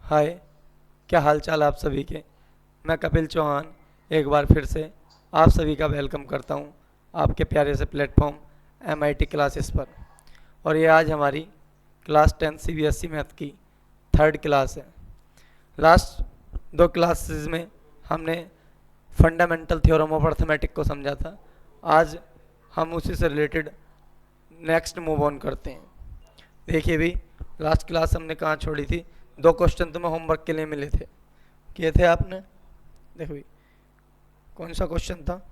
हाय, क्या हाल चाल आप सभी के। मैं कपिल चौहान एक बार फिर से आप सभी का वेलकम करता हूं आपके प्यारे से प्लेटफॉर्म एमआईटी क्लासेस पर। और ये आज हमारी क्लास 10 सीबीएसई मैथ की थर्ड क्लास है। लास्ट दो क्लासेस में हमने फंडामेंटल थ्योरम ऑफ अर्थमेटिक को समझा था। आज हम उसी से रिलेटेड नेक्स्ट मूव ऑन करते हैं। देखिए भी, लास्ट क्लास हमने कहाँ छोड़ी थी। दो क्वेश्चन तुम्हें होमवर्क के लिए मिले थे, किए थे आपने। देखो भी, कौन सा क्वेश्चन था।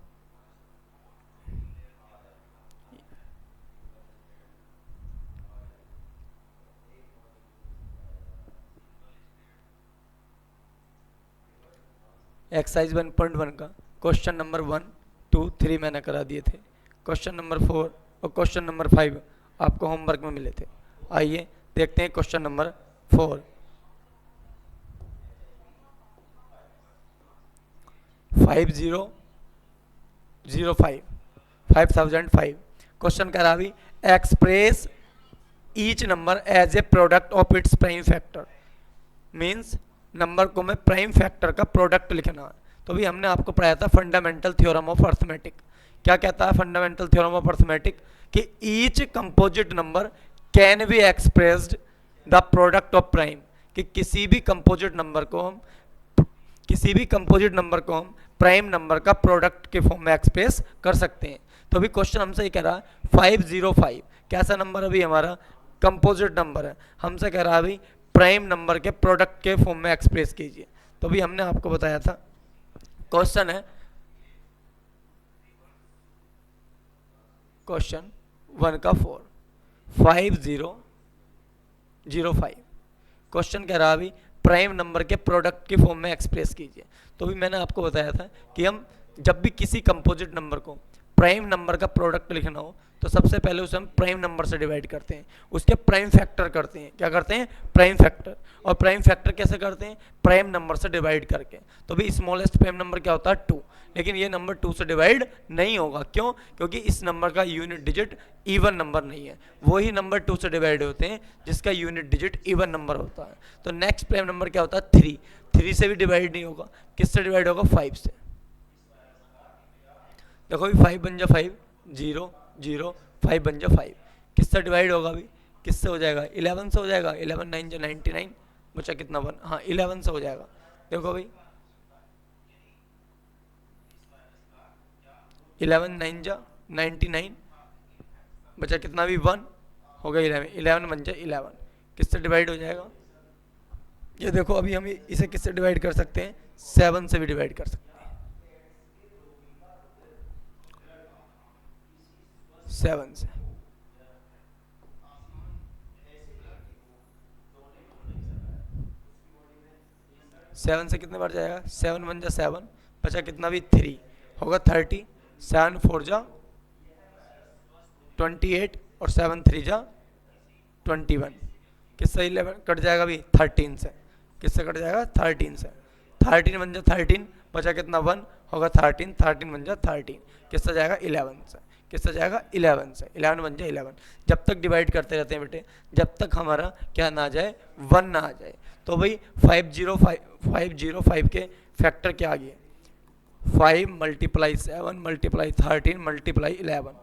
एक्सरसाइज 1.1 का क्वेश्चन नंबर 1, 2, 3 मैंने करा दिए थे। क्वेश्चन नंबर 4 और क्वेश्चन नंबर 5 आपको होमवर्क में मिले थे। आइए देखते हैं क्वेश्चन नंबर 4। 5005 क्वेश्चन कह रहा भी, express each number as a product of its prime factor. Means number को मैं प्राइम फैक्टर का प्रोडक्ट लिखना है। तो भी हमने आपको पढ़ाया था फंडामेंटल थ्योरम ऑफ अर्थमेटिक। क्या कहता है फंडामेंटल थ्योरम ऑफ अर्थमेटिक कि each composite number can be expressed the product of prime. कि किसी भी कंपोजिट नंबर को हम प्राइम नंबर का प्रोडक्ट के फॉर्म में एक्सप्रेस कर सकते हैं। तो अभी क्वेश्चन हमसे ये कह रहा है 505 कैसा नंबर अभी हमारा कंपोजिट नंबर है। हमसे कह रहा है अभी प्राइम नंबर के प्रोडक्ट के फॉर्म में एक्सप्रेस कीजिए। तो भी हमने आपको बताया था, क्वेश्चन है क्वेश्चन 1 का 5005। क्वेश्चन कह रहा अभी प्राइम नंबर के प्रोडक्ट के फॉर्म में एक्सप्रेस कीजिए। तो भी मैंने आपको बताया था कि हम जब भी किसी कंपोजिट नंबर को प्राइम नंबर का प्रोडक्ट लिखना हो तो सबसे पहले उसे हम प्राइम नंबर से डिवाइड करते हैं, उसके प्राइम फैक्टर करते हैं। क्या करते हैं? Prime factor. और प्राइम फैक्टर कैसे करते हैं? प्राइम नंबर से डिवाइड करके। तो भी स्मॉलेस्ट प्राइम नंबर क्या होता है? 2। लेकिन ये नंबर 2 से डिवाइड नहीं होगा। क्यों? क्योंकि इस नंबर का यूनिट डिजिट इवन नंबर नहीं है। वही नंबर 2 से डिवाइड होते हैं जिसका यूनिट डिजिट इवन नंबर होता है। तो नेक्स्ट प्राइम नंबर क्या होता है? 3। 3 से भी डिवाइड नहीं होगा। किससे डिवाइड होगा? 5 से। देखो भी 5 बन जा 5, 0 0 5 बन जा 5। किससे डिवाइड होगा अभी? किससे हो जाएगा? 11 से हो जाएगा। 11 9 जा 99, बचा कितना 1। हाँ 11 से हो जाएगा। देखो भाई 11 9 जा 99, बचा कितना भी 1, हो गया 11। 11 बन जा 11, किससे डिवाइड हो जाएगा? ये देखो अभी हम इसे किससे डिवाइड कर सकते हैं? 7 से भी डिवाइड कर सकते हैं। 7 से। 7 से कितने बार जाएगा? 7 1 जा 7, बचा कितना भी 3, होगा 30। 7 4 जा 28 और 7 3 जा 21। किससे 11 कट जाएगा भी? 13 से। किससे कट जाएगा? 13 से। 13 बन जा 13, बचा कितना 1, होगा 13। 13 बन जा 13, किससे जाएगा? 11 से। किससे जाएगा? 11 से। 11 बन जाए 11। जब तक डिवाइड करते रहते हैं बेटे, जब तक हमारा क्या ना आ जाए? 1 ना आ जाए। तो भाई 505 के फैक्टर क्या आ गए? 5 मल्टीप्लाई 7 मल्टीप्लाई 13 मल्टीप्लाई 11।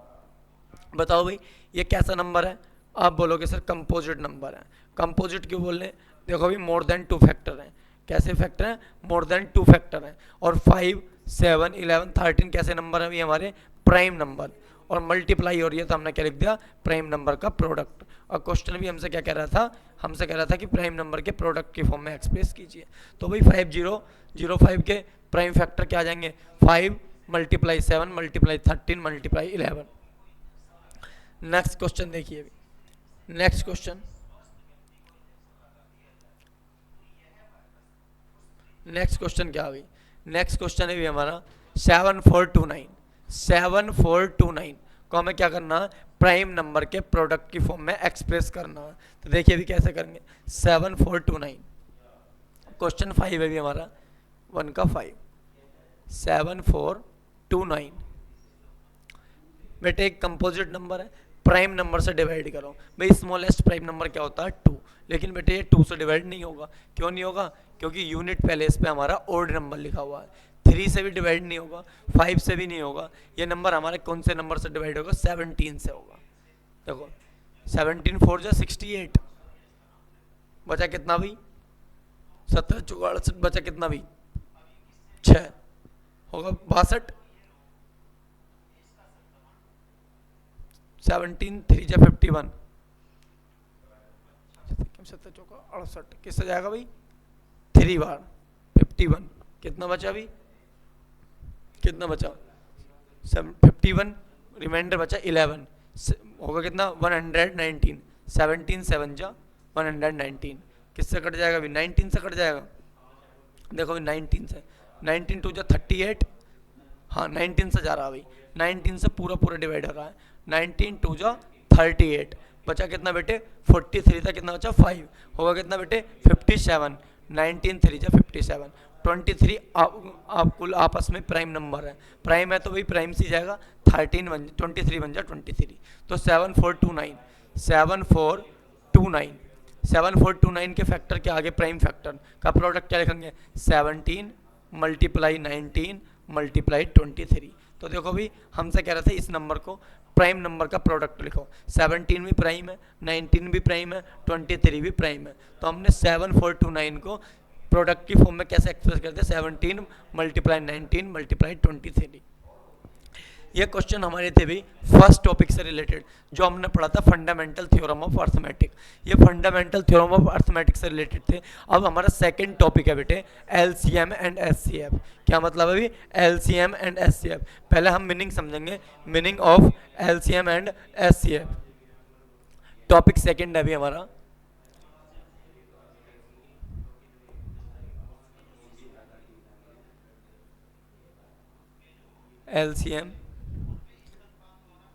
बताओ भाई ये कैसा नंबर है? आप बोलोगे सर कंपोजिट नंबर है। कंपोजिट क्यों बोल रहे हैं? देखो भाई मोर देन 2 फैक्टर हैं। कैसे फैक्टर हैं? मोर देन 2 फैक्टर हैं। और 5 7 11 13 कैसे नंबर है? हमारे प्राइम नंबर। और मल्टीप्लाई हो रही है तो हमने क्या लिख दिया? प्राइम नंबर का प्रोडक्ट। और क्वेश्चन भी हमसे क्या कह रहा था? हमसे कह रहा था कि प्राइम नंबर के प्रोडक्ट की फॉर्म में एक्सप्रेस कीजिए। तो भाई 5005 के प्राइम फैक्टर क्या आ जाएंगे? 5 multiply 7 multiply 13 multiply 11। Next question देखिए अभी। नेक्स्ट क्वेश्चन क्या अभी? नेक्स्ट क्वेश्चन है भी हमारा 7429 को हमें क्या करना है? प्राइम नंबर के प्रोडक्ट की फॉर्म में एक्सप्रेस करना है। तो देखिए अभी कैसे करेंगे। 7429 क्वेश्चन 5 है भी हमारा 1 का 5। 7429 बेटे एक कंपोजिट नंबर है। प्राइम नंबर से डिवाइड करो। भाई स्मॉलेस्ट प्राइम नंबर क्या होता है 2, लेकिन बेटे ये 2 से डिवाइड नहीं होगा। क्यों नहीं होगा? क्योंकि यूनिट पहले इस पे हमारा ओड नंबर लिखा हुआ है। 3 से भी डिवाइड नहीं होगा, 5 से भी नहीं होगा। ये नंबर हमारे कौन से नंबर से डिवाइड होगा? 17 से होगा। देखो 17 4 जा 68, बचा कितना भाई? 17 चौका 68, बचा कितना भाई? 6 होगा 62। 17 3 जा 51, 17 चौका 68, किससे जाएगा भाई? 3 बार 51। कितना बचा भाई? कितना बचा? 51, रिमाइंडर बचा 11, होगा कितना? 119। 17 7 जा 119, किससे कट जाएगा भाई? 19 से कट जाएगा। देखो भाई 19 से, 19 2 जा 38, हाँ 19 से जा रहा भाई, 19 से पूरा पूरा डिवाइड हो रहा है। 19 2 जा 38, बचा कितना बेटे? 43 था, कितना बचा? 5, होगा कितना बेटे? 57। 19 3 जा 57, 23 आप कुल आपस में प्राइम नंबर है, प्राइम है तो भाई प्राइम से जाएगा। 23 बन जा 23, तो 7429, 7429, 7429 के फैक्टर के आगे प्राइम फैक्टर का प्रोडक्ट क्या लिखेंगे? 17 मल्टीप्लाई 19 मल्टीप्लाई 23। तो देखो भाई हमसे कह रहे थे इस नंबर को प्राइम नंबर का प्रोडक्ट लिखो। 17 भी प्राइम है, 19 भी प्राइम है, 23 भी प्राइम है। तो हमने 7429 को प्रोडक्ट की फॉर्म में कैसे एक्सप्रेस करते हैं? 17 मल्टीप्लाई 19 मल्टीप्लाई 23। ये क्वेश्चन हमारे थे भाई फर्स्ट टॉपिक से रिलेटेड, जो हमने पढ़ा था फंडामेंटल थ्योरम ऑफ अर्थमेटिक। ये फंडामेंटल थ्योरम ऑफ अर्थमेटिक से रिलेटेड थे। अब हमारा सेकंड टॉपिक है बेटे एलसीएम एंड एचसीएफ। क्या मतलब है भाई? LCM and HCF. पहले हम मीनिंग समझेंगे, meaning of LCM and HCF. Topic second है अभी हमारा LCM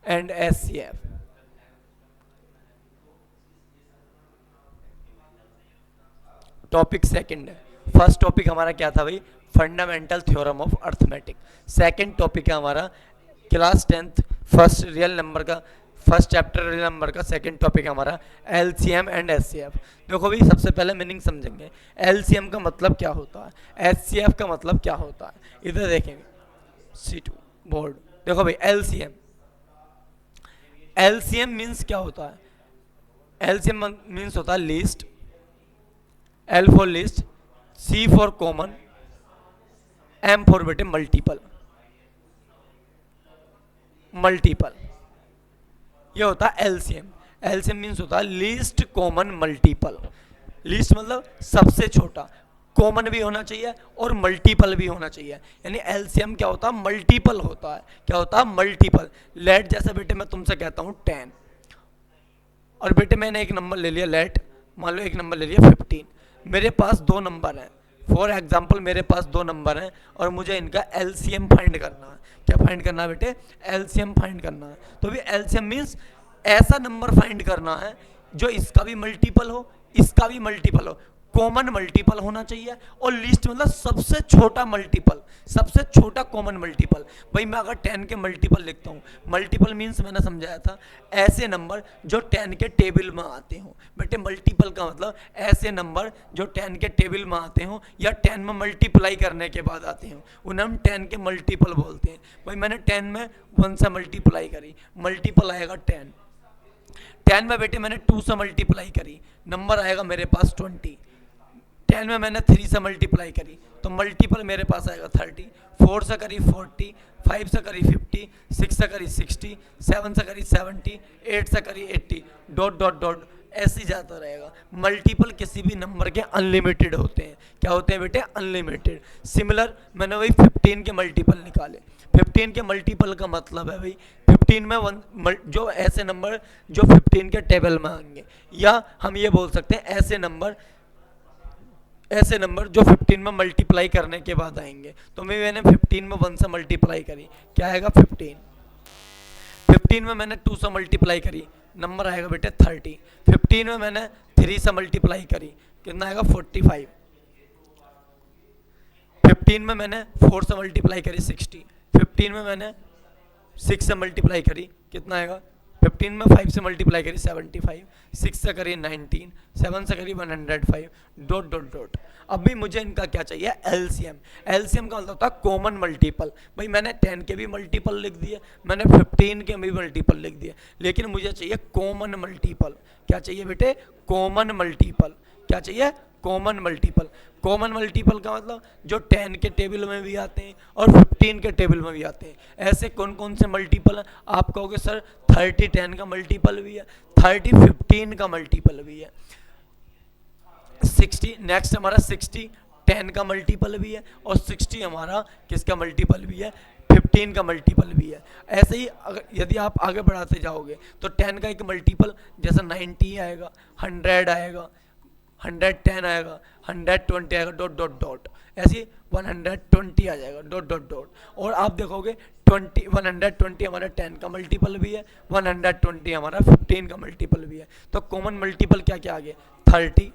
and HCF. Topic second है। फर्स्ट टॉपिक हमारा क्या था भाई? Fundamental theorem of arithmetic. Second topic है हमारा class 10th first real number का, फर्स्ट चैप्टर रियल नंबर का सेकंड टॉपिक है हमारा एलसीएम एंड एचसीएफ। देखो भाई सबसे पहले मीनिंग समझेंगे, एलसीएम का मतलब क्या होता है, एचसीएफ का मतलब क्या होता है। इधर देखेंगे C2 बोर्ड। देखो भाई एलसीएम, एलसीएम मीन्स क्या होता है? एलसीएम मीन्स होता है least, L for least, C for common, M for बेटे मल्टीपल। मल्टीपल ये होता है एलसीएम। एलसीएम मीन्स होता है लीस्ट कॉमन मल्टीपल। लीस्ट मतलब सबसे छोटा, कॉमन भी होना चाहिए और मल्टीपल भी होना चाहिए। यानी एलसीएम क्या होता है? मल्टीपल होता है। क्या होता है? मल्टीपल। लेट जैसे बेटे मैं तुमसे कहता हूँ 10, और बेटे मैंने एक नंबर ले लिया लेट, मान लो एक नंबर ले लिया 15। मेरे पास दो नंबर हैं, फॉर एग्जाम्पल मेरे पास दो नंबर हैं और मुझे इनका एलसीएम फाइंड करना है। क्या फाइंड करना है बेटे? एलसीएम फाइंड करना है। तो भी एलसीएम मीन्स ऐसा नंबर फाइंड करना है जो इसका भी मल्टीपल हो, इसका भी मल्टीपल हो, कॉमन मल्टीपल होना चाहिए, और लिस्ट मतलब सबसे छोटा मल्टीपल, सबसे छोटा कॉमन मल्टीपल। भाई मैं अगर 10 के मल्टीपल लिखता हूँ, मल्टीपल मीन्स मैंने समझाया था ऐसे नंबर जो 10 के टेबल में आते हो। बेटे मल्टीपल का मतलब ऐसे नंबर जो 10 के टेबल में आते हो या 10 में मल्टीप्लाई करने के बाद आते हो, उन्हें हम 10 के मल्टीपल बोलते हैं। भाई मैंने 10 में 1 से मल्टीप्लाई करी, मल्टीपल आएगा 10। 10 में बेटे मैंने 2 से मल्टीप्लाई करी, नंबर आएगा मेरे पास 20। 10 में मैंने 3 से मल्टीप्लाई करी तो मल्टीपल मेरे पास आएगा 30। 4 से करी 40, 5 से करी 50, 6 से करी 60, 7 से करी 70, 8 से करी 80, डॉट डॉट डॉट ऐसे ही जाता रहेगा। मल्टीपल किसी भी नंबर के अनलिमिटेड होते हैं। क्या होते हैं बेटे? अनलिमिटेड। सिमिलर मैंने वही 15 के मल्टीपल निकाले। 15 के मल्टीपल का मतलब है भाई 15 में जो ऐसे नंबर जो 15 के टेबल में आएंगे, या हम ये बोल सकते हैं ऐसे नंबर जो 15 में मल्टीप्लाई करने के बाद आएंगे। तो मैंने 15 में 1 से मल्टीप्लाई करी, क्या आएगा? 15। 15 में मैंने 2 से मल्टीप्लाई करी, नंबर आएगा बेटे 30। 15 में मैंने 3 से मल्टीप्लाई करी, कितना आएगा? 45। 15 में मैंने 4 से मल्टीप्लाई करी 60। 15 में मैंने 6 से मल्टीप्लाई करी, कितना आएगा? 15 में 5 से मल्टीप्लाई करिए 75, 6 से करिए 19, 7 से करिए 105, डॉट डॉट डॉट। अब भी मुझे इनका क्या चाहिए, एलसीएम। एलसीएम का मतलब होता है कॉमन मल्टीपल। भाई मैंने 10 के भी मल्टीपल लिख दिए, मैंने 15 के भी मल्टीपल लिख दिए, लेकिन मुझे चाहिए कॉमन मल्टीपल। क्या चाहिए बेटे, कॉमन मल्टीपल। क्या चाहिए, कॉमन मल्टीपल। कॉमन मल्टीपल का मतलब जो 10 के टेबल में भी आते हैं और 15 के टेबल में भी आते हैं। ऐसे कौन कौन से मल्टीपल हैं, आप कहोगे सर 30 10 का मल्टीपल भी है, 30 15 का मल्टीपल भी है, 60 नेक्स्ट हमारा 60 10 का मल्टीपल भी है, और 60 हमारा किसका मल्टीपल भी है, 15 का मल्टीपल भी है। ऐसे ही अगर यदि आप आगे बढ़ाते जाओगे तो 10 का एक मल्टीपल जैसा 90 आएगा, 100 आएगा, 110 आएगा, 120 आएगा, डॉट डॉट डॉट। ऐसे 120 आ जाएगा, डॉट डॉट डॉट। और आप देखोगे 120 हमारा 10 का मल्टीपल भी है, 120 हमारा 15 का मल्टीपल भी है। तो कॉमन मल्टीपल क्या क्या आ गए, 30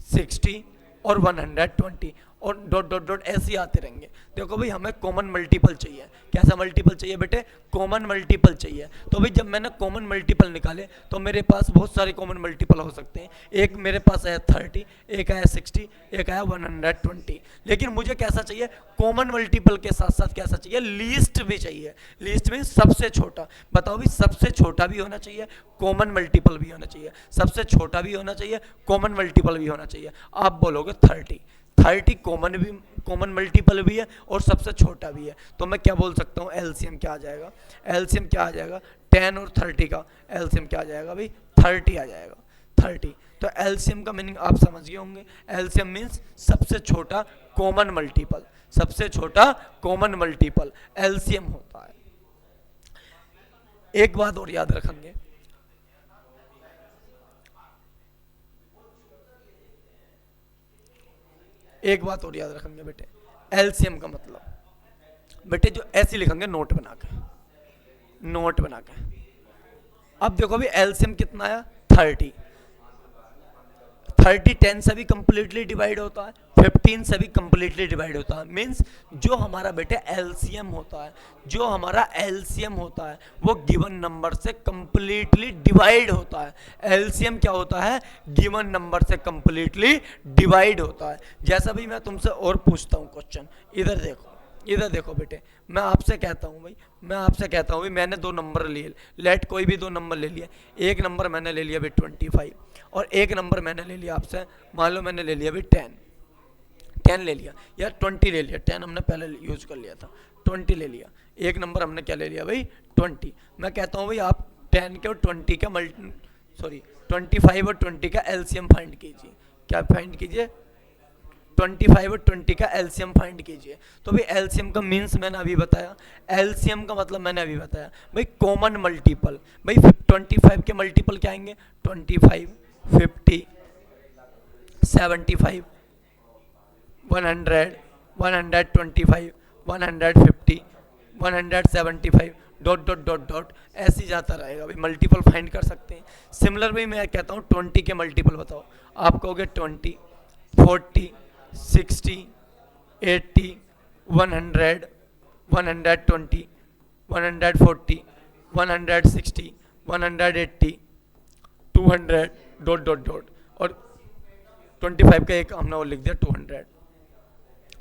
60 और 120, और डॉट डॉट डॉट ऐसे ही आते रहेंगे। देखो भाई हमें कॉमन मल्टीपल चाहिए। कैसा मल्टीपल चाहिए बेटे, कॉमन मल्टीपल चाहिए। तो भाई जब मैंने कॉमन मल्टीपल निकाले तो मेरे पास बहुत सारे कॉमन मल्टीपल हो सकते हैं। एक मेरे पास आया 30, एक आया 60, एक आया 120। लेकिन मुझे कैसा चाहिए, कॉमन मल्टीपल के साथ साथ कैसा चाहिए, लीस्ट भी चाहिए। लीस्ट में सबसे छोटा। बताओ भाई, सबसे छोटा भी होना चाहिए, कॉमन मल्टीपल भी होना चाहिए। सबसे छोटा भी होना चाहिए, कॉमन मल्टीपल भी होना चाहिए। आप बोलोगे 30 कॉमन मल्टीपल भी है और सबसे छोटा भी है। तो मैं क्या बोल सकता हूँ, एलसीएम क्या आ जाएगा, एलसीएम क्या आ जाएगा, 10 और 30 का एलसीएम क्या आ जाएगा भाई, 30 आ जाएगा, 30। तो एलसीएम का मीनिंग आप समझ गए होंगे। एलसीएम मीन्स सबसे छोटा कॉमन मल्टीपल, सबसे छोटा कॉमन मल्टीपल एलसीएम होता है। एक बात और याद रखेंगे, एक बात और याद रखेंगे बेटे, एलसीएम का मतलब बेटे जो ऐसे लिखेंगे नोट बना के, नोट बना के। अब देखो अभी एलसीएम कितना आया, 30। 30 10 से भी कंप्लीटली डिवाइड होता है, 15 से भी कंप्लीटली डिवाइड होता है। मीन्स जो हमारा बेटे एलसीएम होता है, जो हमारा एलसीएम होता है वो गिवन नंबर से कंप्लीटली डिवाइड होता है। एलसीएम क्या होता है, गिवन नंबर से कंप्लीटली डिवाइड होता है। जैसा भी मैं तुमसे और पूछता हूँ क्वेश्चन, इधर देखो, इधर देखो बेटे, मैं आपसे कहता हूँ भाई, मैं आपसे कहता हूँ भाई मैंने दो नंबर लिए, लेट कोई भी दो नंबर ले लिया। एक नंबर मैंने ले लिया भाई 25 और एक नंबर मैंने ले लिया आपसे, मान लो मैंने ले लिया भाई 10 ले लिया या 20 ले लिया। 10 हमने पहले यूज कर लिया था, 20 ले लिया। एक नंबर हमने क्या ले लिया भाई, 20। मैं कहता हूँ भाई आप 10 के और 20 का 25 और 20 का एलसीएम फाइंड कीजिए। क्या फाइंड कीजिए, 25 और 20 का एलसीएम फाइंड कीजिए। तो भाई एलसीएम का मीन्स मैंने अभी बताया, एलसीएम का मतलब मैंने अभी बताया भाई कॉमन मल्टीपल। भाई 25 के मल्टीपल क्या आएंगे, 25 50 75 100 125 150 175 डॉट डॉट डॉट डॉट ऐसे ही जाता रहेगा। भाई मल्टीपल फाइंड कर सकते हैं। सिमिलर भाई मैं कहता हूँ 20 के मल्टीपल बताओ। आप कहोगे 20 40 60 80 100 120 140 160 180 200 डॉट डॉट डॉट, और 25 का एक हमने और लिख दिया 200।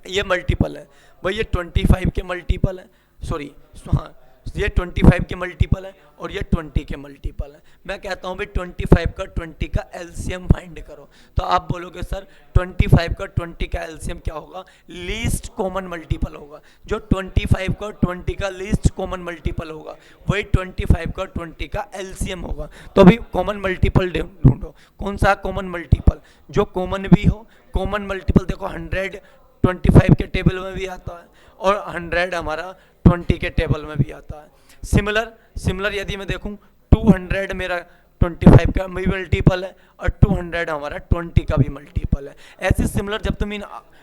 ये मल्टीपल है भाई, ये 25 के मल्टीपल है, सॉरी हाँ ये 25 के मल्टीपल है और ये 20 के मल्टीपल है। मैं कहता हूँ भाई 25 का 20 का एलसीएम फाइंड करो। तो आप बोलोगे सर 25 का 20 का एलसीएम क्या होगा, लीस्ट कॉमन मल्टीपल होगा। जो 25 का 20 का लीस्ट कॉमन मल्टीपल होगा वही 25 का 20 का एलसीएम होगा। तो अभी कॉमन मल्टीपल ढूंढो, कौन सा कॉमन मल्टीपल जो कॉमन भी हो। कॉमन मल्टीपल देखो 100 25 के टेबल में भी आता है और 100 हमारा 20 के टेबल में भी आता है। सिमिलर यदि मैं देखूं 200 मेरा 25 का भी मल्टीपल है और 200 हमारा 20 का भी मल्टीपल है। ऐसे सिमिलर जब तुम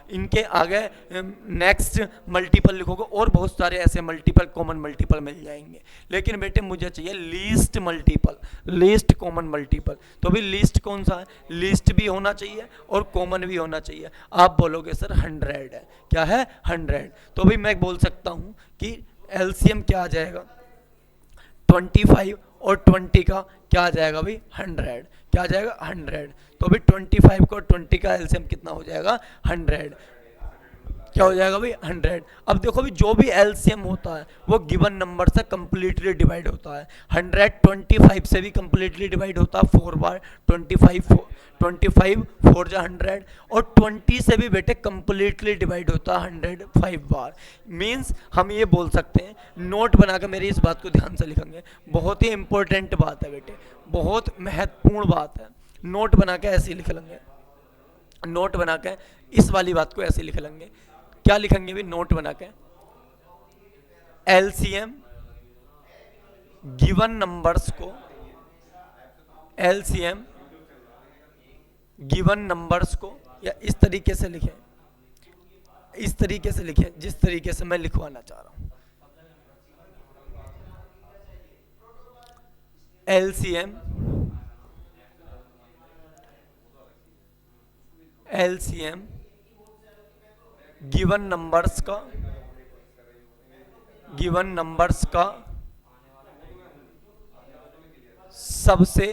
इनके आगे नेक्स्ट मल्टीपल लिखोगे और बहुत सारे ऐसे मल्टीपल कॉमन मल्टीपल मिल जाएंगे। लेकिन बेटे मुझे चाहिए least multiple, least common multiple. तो भी लीस्ट कौन सा है, लीस्ट भी होना चाहिए और कॉमन भी होना चाहिए। आप बोलोगे सर 100 है, क्या है 100। तो भी मैं बोल सकता हूँ कि एलसीएम क्या आ जाएगा 25 और 20 का क्या आ जाएगा भाई 100, क्या आ जाएगा 100। तो भाई 25 का और 20 का एलसीएम कितना हो जाएगा 100, क्या हो जाएगा भाई 100। अब देखो भी जो भी एलसीएम होता है वो गिवन नंबर से कंप्लीटली डिवाइड होता है। 125 से भी कंप्लीटली डिवाइड होता है 4 बार, 25 4 जा 100, और 20 से भी बेटे कंप्लीटली डिवाइड होता है 105 बार। मींस हम ये बोल सकते हैं, नोट बनाकर मेरी इस बात को ध्यान से लिखेंगे, बहुत ही इंपॉर्टेंट बात है बेटे, बहुत महत्वपूर्ण बात है। नोट बना के ऐसे लिख लेंगे, नोट बना के इस वाली बात को ऐसे लिख लेंगे। क्या लिखेंगे भी नोट बना के, एलसीएम गिवन नंबर्स को, एलसीएम गिवन नंबर्स को, या इस तरीके से लिखें, इस तरीके से लिखें जिस तरीके से मैं लिखवाना चाह रहा हूं। एलसीएम गिवन नंबर्स का, गिवन नंबर्स का सबसे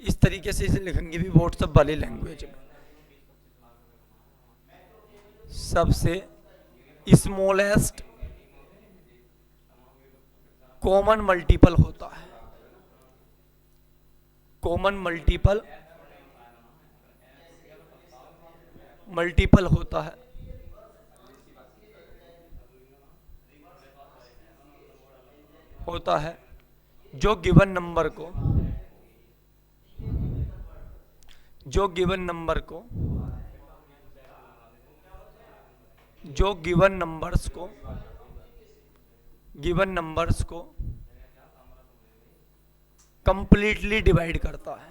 इस तरीके से इसे लिखेंगे भी व्हाट्सएप वाली लैंग्वेज में, सबसे स्मॉलेस्ट कॉमन मल्टीपल होता है, कॉमन मल्टीपल होता है, जो गिवन नंबर को, जो गिवन नंबर्स को कंप्लीटली डिवाइड करता है,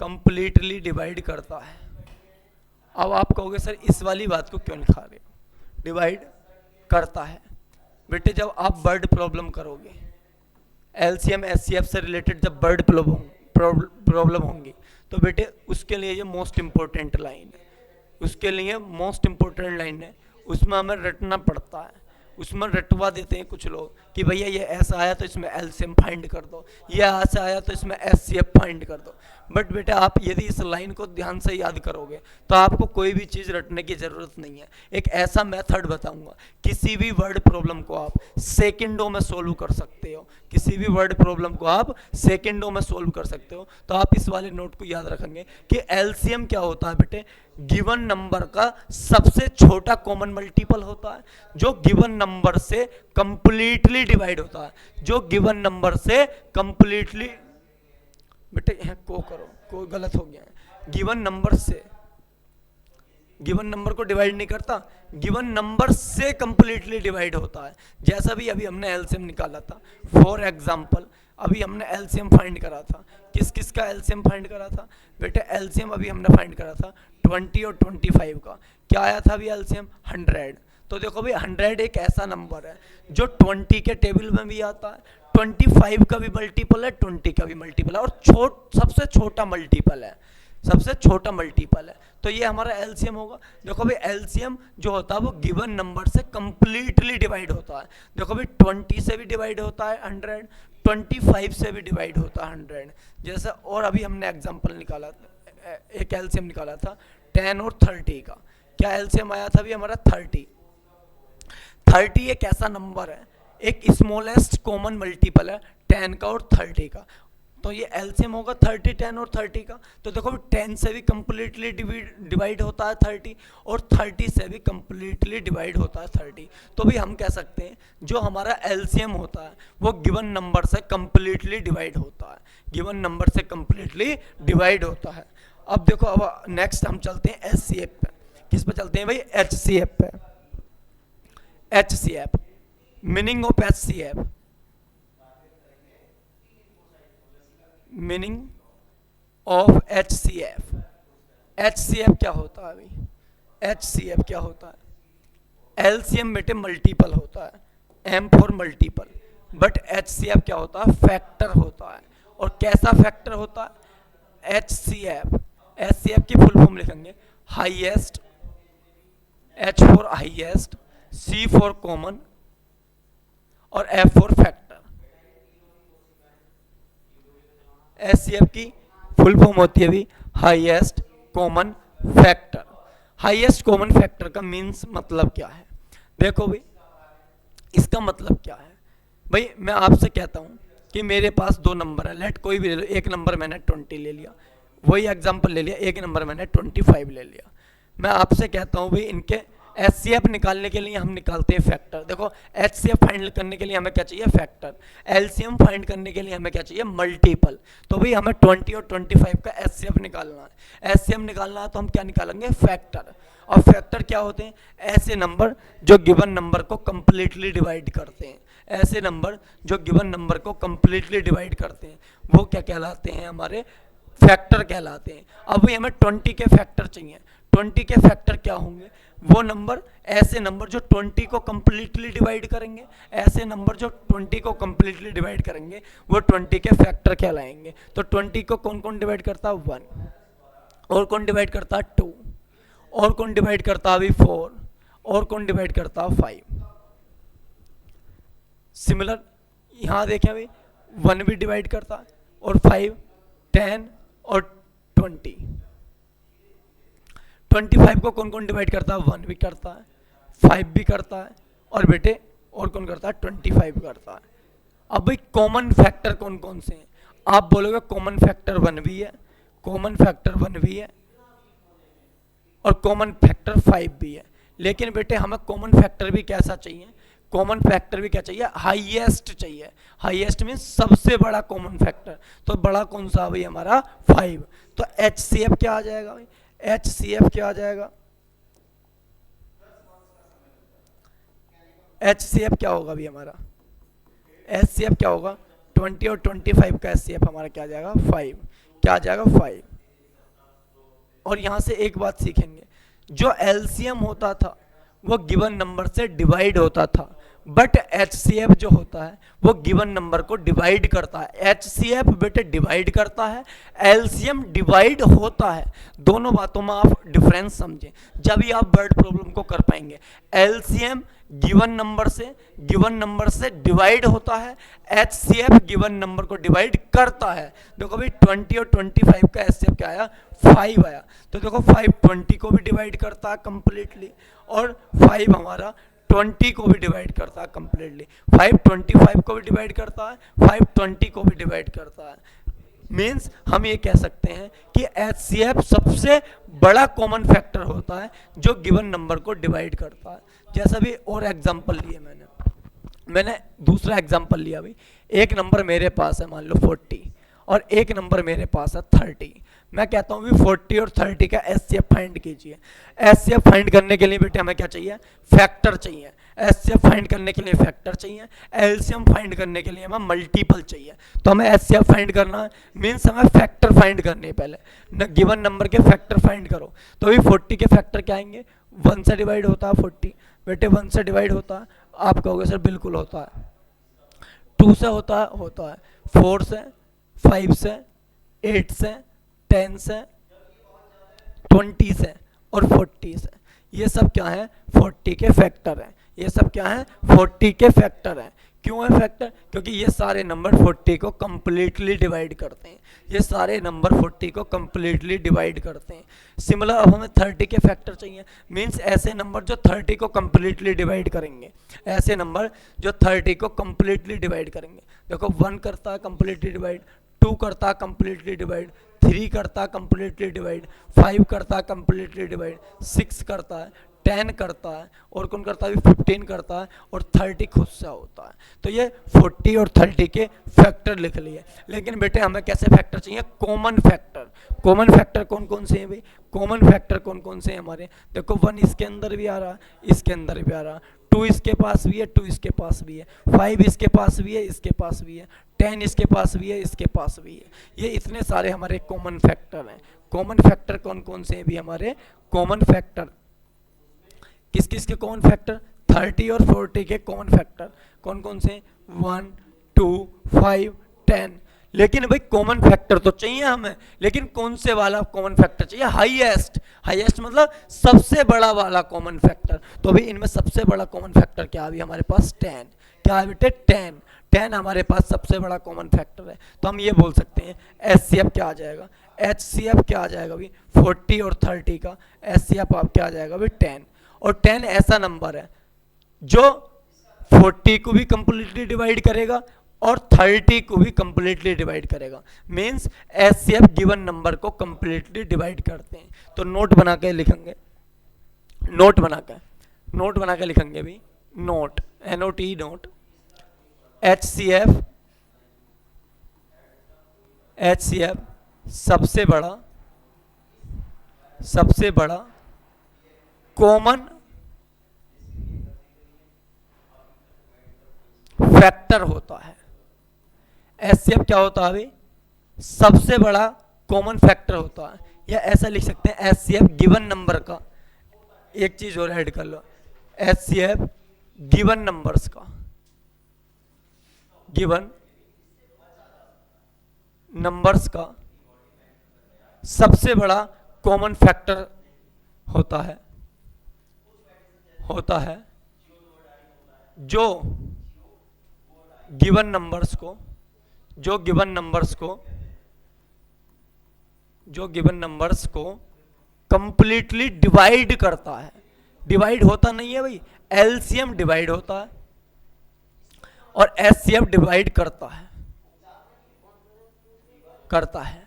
कंप्लीटली डिवाइड करता है। अब आप कहोगे सर इस वाली बात को क्यों लिखा रहे हो, डिवाइड करता है। बेटे जब आप वर्ड प्रॉब्लम करोगे, एलसीएम एचसीएफ से रिलेटेड जब वर्ड प्रॉब्लम होंगी, तो बेटे उसके लिए ये मोस्ट इंपॉर्टेंट लाइन है, उसके लिए मोस्ट इंपॉर्टेंट लाइन है, उसमें हमें रटना पड़ता है, उसमें रटवा देते हैं कुछ लोग कि भैया ये ऐसा आया तो इसमें एलसीएम फाइंड कर दो, ये ऐसा आया तो इसमें एचसीएफ फाइंड कर दो। बट बेटा आप यदि इस लाइन को ध्यान से याद करोगे तो आपको कोई भी चीज़ रटने की ज़रूरत नहीं है। एक ऐसा मेथड बताऊंगा, किसी भी वर्ड प्रॉब्लम को आप सेकंडों में सोल्व कर सकते हो, किसी भी वर्ड प्रॉब्लम को आप सेकंडों में सोल्व कर सकते हो। तो आप इस वाले नोट को याद रखेंगे कि एलसीएम क्या होता है बेटे, गिवन नंबर का सबसे छोटा कॉमन मल्टीपल होता है, जो गिवन नंबर से कंप्लीटली डिवाइड होता है, जो गिवन नंबर से कंप्लीटली, बेटे को करो, कोई गलत हो गया है, गिवन नंबर से, गिवन नंबर को डिवाइड नहीं करता, गिवन नंबर से कंप्लीटली डिवाइड होता है। जैसा भी अभी हमने एलसीएम निकाला था, फॉर एग्जांपल अभी हमने एलसीएम फाइंड करा था, किस किस का एलसीएम फाइंड करा था बेटे, एलसीएम अभी हमने फाइंड करा था 20 और 25 का, क्या आया था अभी एलसीएम 100। तो देखो भाई 100 एक ऐसा नंबर है जो 20 के टेबल में भी आता है, 25 का भी मल्टीपल है, 20 का भी मल्टीपल है, और सबसे छोटा मल्टीपल है, सबसे छोटा मल्टीपल है। तो ये हमारा एलसीएम होगा। देखो भाई एलसीएम जो होता है वो गिवन नंबर से कंप्लीटली डिवाइड होता है। देखो भाई 20 से भी डिवाइड होता है 100, 25 से भी डिवाइड होता है 100। जैसे और अभी हमने एग्जांपल निकाला, एक एलसीएम निकाला था 10 और 30 का, क्या एलसीएम आया था भी हमारा 30। 30 एक ऐसा नंबर है, एक स्मॉलेस्ट कॉमन मल्टीपल है 10 का और 30 का, तो ये एलसीएम होगा 30, 10 और 30 का। तो देखो 10 से भी कंप्लीटली डिवाइड होता है 30, और 30 से भी कंप्लीटली डिवाइड होता है 30। तो भी हम कह सकते हैं जो हमारा एलसीएम होता है वो गिवन नंबर से कंप्लीटली डिवाइड होता है, गिवन नंबर से कंप्लीटली डिवाइड होता है। अब देखो अब नेक्स्ट हम चलते हैं एचसीएफ पे। किस पे चलते हैं भाई, एचसीएफ पे। HCF, meaning of HCF, meaning of HCF. HCF क्या होता है भाई, एचसीएफ क्या होता है, एलसीएम बेटे मल्टीपल होता है, M for multiple, but HCF क्या होता है, फैक्टर होता है। और कैसा फैक्टर होता है एचसीएफ, एचसीएफ की फुल फॉर्म लिखेंगे, highest H for highest, C for common और F फॉर फैक्टर। HCF की फुल फॉर्म होती है भी highest common factor. Highest common factor का मीन्स मतलब क्या है? देखो भाई, इसका मतलब क्या है भाई, मैं आपसे कहता हूं कि मेरे पास दो नंबर है, लेट कोई भी ले लो, एक नंबर मैंने 20 ले लिया, वही एग्जांपल ले लिया, एक नंबर मैंने 25 ले लिया। मैं आपसे कहता हूं भाई इनके एचसीएफ निकालने के लिए हम निकालते हैं फैक्टर। देखो, एचसीएफ फाइंड करने के लिए हमें क्या चाहिए? फैक्टर। एलसीएम फाइंड करने के लिए हमें क्या चाहिए? मल्टीपल। तो भाई हमें 20 और 25 का एचसीएफ निकालना है, एचसीएफ निकालना है तो हम क्या निकालेंगे? फैक्टर। और फैक्टर क्या होते हैं? ऐसे नंबर जो गिवन नंबर को कंप्लीटली डिवाइड करते हैं, ऐसे नंबर जो गिवन नंबर को कंप्लीटली डिवाइड करते हैं, वो क्या कहलाते हैं? हमारे फैक्टर कहलाते हैं। अब भाई हमें 20 के फैक्टर चाहिए। 20 के फैक्टर क्या होंगे? वो नंबर, ऐसे नंबर जो 20 को कंप्लीटली डिवाइड करेंगे, ऐसे नंबर जो 20 को कंप्लीटली डिवाइड करेंगे वो 20 के फैक्टर कहलाएंगे। तो 20 को कौन कौन डिवाइड करता है? 1। और कौन डिवाइड करता है? 2। और कौन डिवाइड करता है? अभी 4। और कौन डिवाइड करता है? 5। सिमिलर यहां देखें अभी 1 भी डिवाइड करता है, और 5, 10 और 20। 25 को कौन कौन डिवाइड करता है? 1 भी करता है, 5 भी करता है, और बेटे और कौन करता है? 25 करता है। अब भाई कॉमन फैक्टर कौन कौन से हैं? आप बोलोगे कॉमन फैक्टर 1 भी है, कॉमन फैक्टर 1 भी है, और कॉमन फैक्टर 5 भी है। लेकिन बेटे हमें कॉमन फैक्टर भी कैसा चाहिए? कॉमन फैक्टर भी क्या चाहिए? हाईएस्ट चाहिए। हाईएस्ट मीन सबसे बड़ा कॉमन फैक्टर। तो बड़ा कौन सा भाई? हमारा 5। तो एचसीएफ क्या आ जाएगा भाई? एचसीएफ क्या आ जाएगा? एचसीएफ क्या होगा भाई हमारा? एचसीएफ क्या होगा? 20 और 25 का एचसीएफ हमारा क्या आ जाएगा? 5। क्या आ जाएगा? 5। और यहां से एक बात सीखेंगे, जो एलसीएम होता था वो गिवन नंबर से डिवाइड होता था, बट एचसीएफ जो होता है वो गिवन नंबर को डिवाइड करता है। एचसीएफ बेटे डिवाइड करता है, एलसीएम डिवाइड होता है। दोनों बातों में आप डिफरेंस समझें, जब ही आप वर्ड प्रॉब्लम को कर पाएंगे। एलसीएम गिवन नंबर से डिवाइड होता है, एचसीएफ गिवन नंबर को डिवाइड करता है। देखो भाई 20 और 25 का एचसीएफ क्या आया? 5 आया। तो देखो 5 20 को भी डिवाइड करता है कंप्लीटली, और 5 हमारा 20 को भी डिवाइड करता है कंप्लीटली। 5 25 को भी डिवाइड करता है, 5 20 को भी डिवाइड करता है। मीन्स हम ये कह सकते हैं कि एचसीएफ सबसे बड़ा कॉमन फैक्टर होता है जो गिवन नंबर को डिवाइड करता है। जैसा भी और एग्जांपल लिए मैंने दूसरा एग्जांपल लिया भाई, एक नंबर मेरे पास है मान लो 40, और एक नंबर मेरे पास है 30। मैं कहता हूँ भी 40 और 30 का एचसीएफ फाइंड कीजिए। एचसीएफ फाइंड करने के लिए बेटे हमें क्या चाहिए? फैक्टर चाहिए। एचसीएफ फाइंड करने के लिए फैक्टर चाहिए, एलसीएम फाइंड करने के लिए हमें मल्टीपल चाहिए। तो हमें एचसीएफ फाइंड करना है, मीन्स हमें फैक्टर फाइंड करने पहले गिवन नंबर के फैक्टर फाइंड करो। तो अभी 40 के फैक्टर क्या आएंगे? 1 से डिवाइड होता है 40, बेटे 1 से डिवाइड होता है। आप कहोगे सर बिल्कुल होता है। 2 से होता है, 4 से, 5 से, 8 से, 10 से, 20 से और 40 से। ये सब क्या है? 40 के फैक्टर हैं। ये सब क्या है? 40 के फैक्टर हैं। क्यों है फैक्टर? क्योंकि ये सारे नंबर 40 को कंप्लीटली डिवाइड करते हैं। ये सारे नंबर 40 को कंप्लीटली डिवाइड करते हैं। सिमिलर अब हमें 30 के फैक्टर चाहिए, मीन्स ऐसे नंबर जो 30 को कंप्लीटली डिवाइड करेंगे, ऐसे नंबर जो 30 को कंप्लीटली डिवाइड करेंगे। देखो 1 करता है कंप्लीटली डिवाइड, 2 करता है कंप्लीटली डिवाइड, 3 करता है कंप्लीटली डिवाइड, 5 करता है कंप्लीटली डिवाइड, 6 करता है, 10 करता है, और कौन करता है? 15 करता है, और 30 खुद से होता है। तो ये 40 और 30 के फैक्टर लिख लिए। लेकिन बेटे हमें कैसे फैक्टर चाहिए? Common factor. कॉमन फैक्टर कौन कौन से हैं भाई? कॉमन फैक्टर कौन कौन से हैं हमारे? देखो 1 इसके अंदर भी आ रहा, इसके अंदर भी आ रहा, 2 इसके पास भी है, 2 इसके पास भी है, 5 इसके पास भी है, इसके पास भी है, 10 इसके पास भी है, इसके पास भी है। ये इतने सारे हमारे कॉमन फैक्टर हैं। कॉमन फैक्टर कौन कौन से हैं भी हमारे? कॉमन फैक्टर किस किस के कॉमन फैक्टर? 30 और 40 के कॉमन फैक्टर कौन कौन से? 1, 2, 5, 10। लेकिन भाई कॉमन फैक्टर तो चाहिए हमें, लेकिन कौन से वाला कॉमन फैक्टर चाहिए? हाईएस्ट। हाईएस्ट मतलब सबसे बड़ा वाला कॉमन फैक्टर। तो भाई इनमें सबसे बड़ा कॉमन फैक्टर क्या है? अभी हमारे पास 10। क्या है बेटे? 10। 10 हमारे पास सबसे बड़ा कॉमन फैक्टर है। तो हम ये बोल सकते हैं एचसीएफ क्या आ जाएगा? एचसीएफ क्या आ जाएगा भाई? 40 और 30 का एचसीएफ आप क्या आ जाएगा भाई? 10। और 10 ऐसा नंबर है जो 40 को भी कंप्लीटली डिवाइड करेगा और 30 को भी कंप्लीटली डिवाइड करेगा। मीन्स एचसीएफ गिवन नंबर को कंप्लीटली डिवाइड करते हैं। तो नोट बना के लिखेंगे, नोट बना के लिखेंगे भी। Note, NOT note. एचसीएफ सबसे बड़ा कॉमन फैक्टर होता है। एचसीएफ क्या होता है भाई? सबसे बड़ा कॉमन फैक्टर होता है। या ऐसा लिख सकते हैं एचसीएफ गिवन नंबर का, एक चीज और ऐड कर लो, एचसीएफ गिवन नंबर्स का, गिवन नंबर्स का सबसे बड़ा कॉमन फैक्टर होता है जो गिवन नंबर्स को कंप्लीटली डिवाइड करता है। डिवाइड होता नहीं है भाई, एलसीएम डिवाइड होता है और एचसीएफ डिवाइड करता है।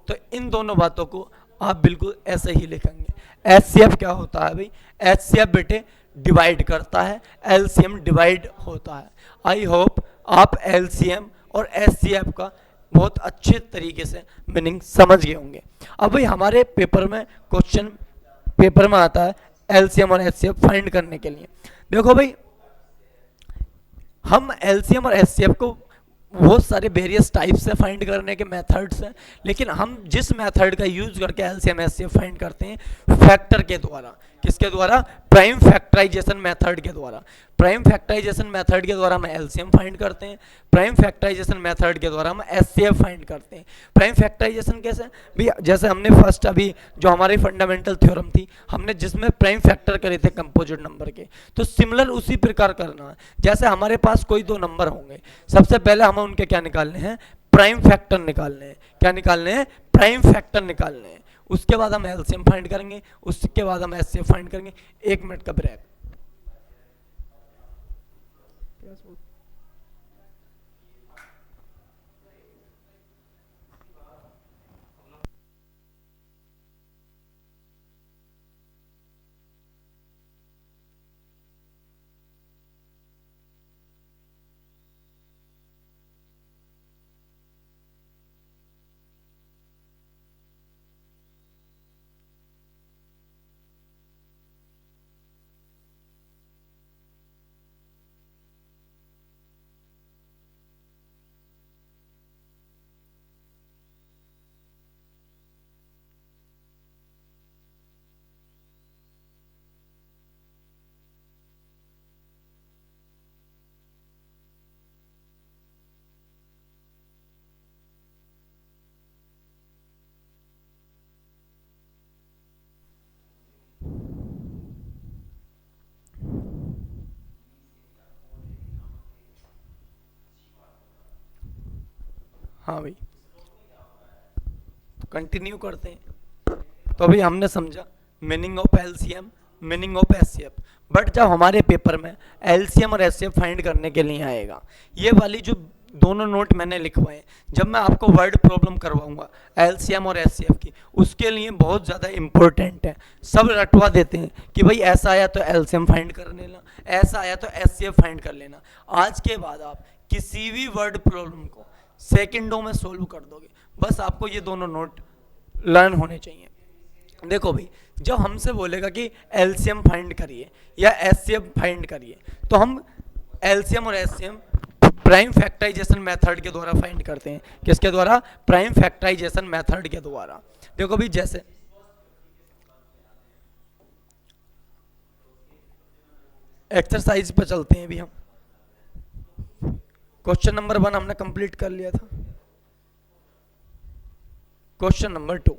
तो इन दोनों बातों को आप बिल्कुल ऐसे ही लिखेंगे। एचसीएफ क्या होता है भाई? एचसीएफ बेटे डिवाइड करता है, एलसीएम डिवाइड होता है। आई होप आप एलसीएम और एचसीएफ का बहुत अच्छे तरीके से मीनिंग समझ गए होंगे। अब भाई हमारे पेपर में क्वेश्चन पेपर में आता है एलसीएम और एचसीएफ फाइंड करने के लिए। देखो भाई हम एलसीएम और एचसीएफ को बहुत सारे वेरियस टाइप से फाइंड करने के मेथड्स हैं, लेकिन हम जिस मेथड का यूज करके एलसीएम एचसीएफ फाइंड करते हैं फैक्टर के द्वारा। किसके द्वारा? प्राइम फैक्टराइजेशन मेथड के द्वारा। प्राइम फैक्टराइजेशन मेथड के द्वारा हम एलसीएम फाइंड करते हैं, प्राइम फैक्टराइजेशन मेथड के द्वारा हम एचसीएफ फाइंड करते हैं। प्राइम फैक्टराइजेशन कैसे भी? जैसे हमने फर्स्ट अभी जो हमारी फंडामेंटल थ्योरम थी, हमने जिसमें प्राइम फैक्टर करे थे कंपोजिट नंबर के, तो सिमिलर उसी प्रकार करना है। जैसे हमारे पास कोई दो नंबर होंगे, सबसे पहले हमें उनके क्या निकालने हैं? प्राइम फैक्टर निकालने हैं। क्या निकालने हैं? प्राइम फैक्टर निकालने हैं। उसके बाद हम एलसीएम फाइंड करेंगे, उसके बाद हम एचसीएफ फाइंड करेंगे। 1 मिनट का ब्रेक। हाँ भाई, तो कंटिन्यू करते हैं। तो अभी हमने समझा meaning of LCM, meaning of HCF. But जब हमारे पेपर में एलसीएम और एचसीएफ फाइंड करने के लिए आएगा, ये वाली जो दोनों नोट मैंने लिखवाए, जब मैं आपको वर्ड प्रॉब्लम करवाऊंगा एलसीएम और एचसीएफ की, उसके लिए बहुत ज़्यादा इंपॉर्टेंट है। सब रटवा देते हैं कि भाई ऐसा आया तो एलसीएम फाइंड कर लेना, ऐसा आया तो एचसीएफ फाइंड कर लेना। आज के बाद आप किसी भी वर्ड प्रॉब्लम को सेकंडों में सोल्व कर दोगे। बस आपको ये दोनों नोट लर्न होने चाहिए। देखो भाई, जब हमसे बोलेगा कि एलसीएम फाइंड करिए या एचसीएफ फाइंड करिए, तो हम एलसीएम और एचसीएम प्राइम फैक्टराइजेशन मेथड के द्वारा फाइंड करते हैं। किसके द्वारा? प्राइम फैक्टराइजेशन मेथड के द्वारा। देखो भाई, जैसे एक्सरसाइज पर चलते हैं। अभी हम क्वेश्चन नंबर 1 हमने कंप्लीट कर लिया था। क्वेश्चन नंबर 2,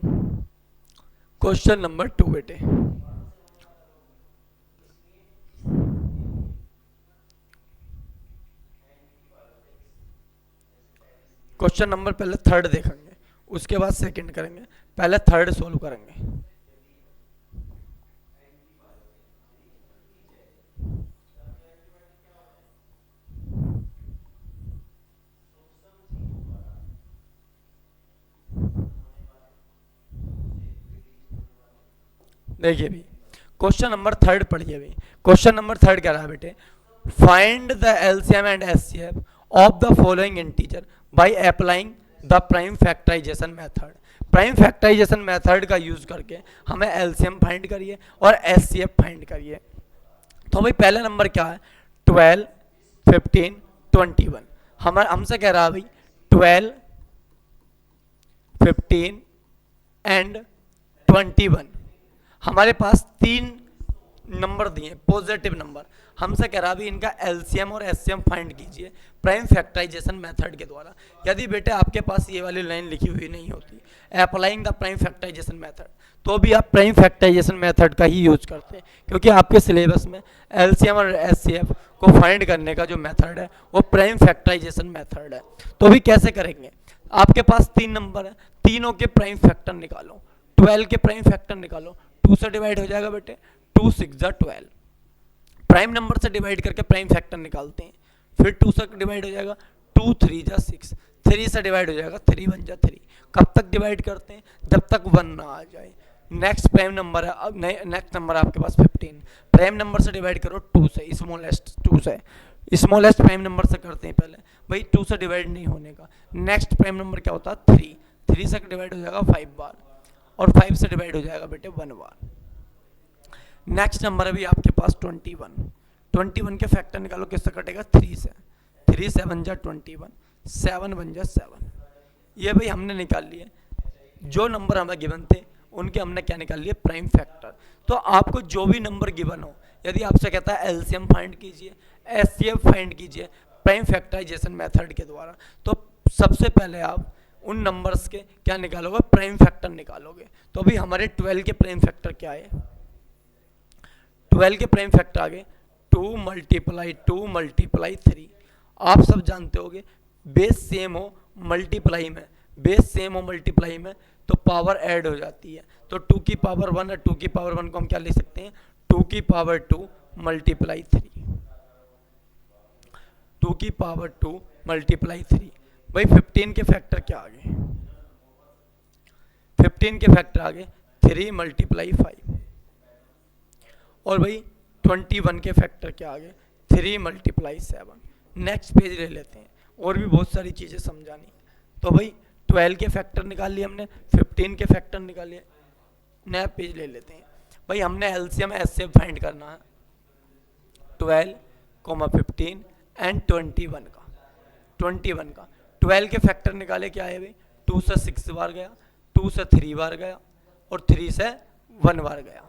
क्वेश्चन नंबर 2 बेटे, क्वेश्चन नंबर पहले थर्ड देखेंगे, उसके बाद सेकंड करेंगे, पहले थर्ड सोल्व करेंगे। देखिए भी क्वेश्चन नंबर थर्ड पढ़िए भी। क्वेश्चन नंबर थर्ड कह रहा है बेटे, find the LCM and HCF of the following integer by applying the prime factorisation method. Prime factorisation method का यूज करके हमें एलसीएम फाइंड करिए और एचसीएफ फाइंड करिए। तो भाई पहला नंबर क्या है, 12, 15, 21। हमसे कह रहा है भाई 12, 15 एंड 21। हमारे पास तीन नंबर दिए पॉजिटिव नंबर, हमसे कह रहा भी इनका एलसीएम और एचसीएम फाइंड कीजिए प्राइम फैक्टराइजेशन मेथड के द्वारा। यदि बेटे आपके पास ये वाली लाइन लिखी हुई नहीं होती, applying the prime factorisation method, तो भी आप प्राइम फैक्टराइजेशन मेथड का ही यूज करते हैं, क्योंकि आपके सिलेबस में एलसीएम और एचसीएफ को फाइंड करने का जो मेथड है वो प्राइम फैक्टराइजेशन मेथड है। तो भी कैसे करेंगे, आपके पास तीन नंबर है, तीनों के प्राइम फैक्टर निकालो, 12 के प्राइम फैक्टर निकालो, 2 से डिवाइड हो जाएगा बेटे, 2 6 जा 12। प्राइम नंबर से डिवाइड करके प्राइम फैक्टर निकालते हैं, फिर 2 से डिवाइड हो जाएगा, 2 3 जा 6, 3 से डिवाइड हो जाएगा, 3 1 जा 3। कब तक डिवाइड करते हैं, जब तक 1 ना आ जाए। नेक्स्ट प्राइम नंबर है, अब नेक्स्ट नंबर है आपके पास 15, प्राइम नंबर से डिवाइड करो 2 से, स्मॉलेस्ट 2 से, स्मॉलेस्ट प्राइम नंबर से करते हैं पहले भाई, 2 से डिवाइड नहीं होने का। नेक्स्ट प्राइम नंबर क्या होता है 3, 3 से डिवाइड हो जाएगा 5 बार, और 5 से डिवाइड हो जाएगा बेटे 1 बार। नेक्स्ट नंबर है भी आपके पास 21, 21 के फैक्टर निकालो, किससे कटेगा 3 से, 3 7 जा 21, 7 1 जा 7। ये भाई हमने निकाल लिए, जो नंबर हमें गिवन थे उनके हमने क्या निकाल लिए, प्राइम फैक्टर। तो आपको जो भी नंबर गिवन हो, यदि आपसे कहता है एलसीएम फाइंड कीजिए, एचसीएफ फाइंड कीजिए प्राइम फैक्टराइजेशन मेथड के द्वारा, तो सबसे पहले आप उन नंबर्स के क्या निकालोगे, प्राइम फैक्टर निकालोगे। तो अभी हमारे 12 के प्राइम फैक्टर क्या है, 12 के प्राइम फैक्टर आगे 2 मल्टीप्लाई 2 मल्टीप्लाई 3। आप सब जानते होगे बेस सेम हो मल्टीप्लाई में, बेस सेम हो मल्टीप्लाई में तो पावर ऐड हो जाती है। तो 2 की पावर 1 और 2 की पावर 1 को हम क्या लिख सकते हैं, 2 की पावर 2 मल्टीप्लाई 3, 2 की पावर 2 मल्टीप्लाई 3। भाई 15 के फैक्टर क्या आ गए, 15 के फैक्टर आ गए 3 मल्टीप्लाई 5, और भाई 21 के फैक्टर क्या आ गए, 3 मल्टीप्लाई 7। नेक्स्ट पेज ले लेते हैं, और भी बहुत सारी चीज़ें समझानी। तो भाई 12 के फैक्टर निकाल लिए हमने, 15 के फैक्टर निकाल लिए, नया पेज ले लेते हैं। भाई हमने एलसीएम एचसीएफ फाइंड करना है 12, 15 एंड 21 का, 21 का 12 के फैक्टर निकाले, क्या है भाई 2 से 6 बार गया, 2 से 3 बार गया, और 3 से 1 बार गया।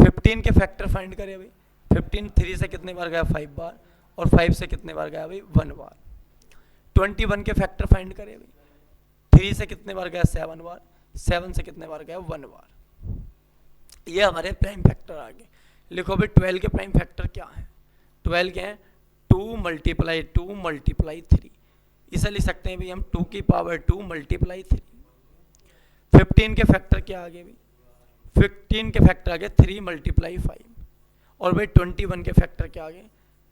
15 के फैक्टर फाइंड करें भाई, 15 3 से कितने बार गया 5 बार, और 5 से कितने बार गया भाई 1 बार। 21 के फैक्टर फाइंड करें भाई, 3 से कितने बार गया 7 बार, 7 से कितने बार गया 1 बार। ये हमारे प्राइम फैक्टर आ गए। लिखो भाई 12 के प्राइम फैक्टर क्या है, 12 के हैं 2 मल्टीप्लाई 2 मल्टीप्लाई 3, इसे लिख सकते हैं भाई हम 2 की पावर 2 मल्टीप्लाई 3। 15 के फैक्टर क्या आ गए भाई, 15 के फैक्टर आ गए 3 मल्टीप्लाई 5, और भाई 21 के फैक्टर क्या आ गए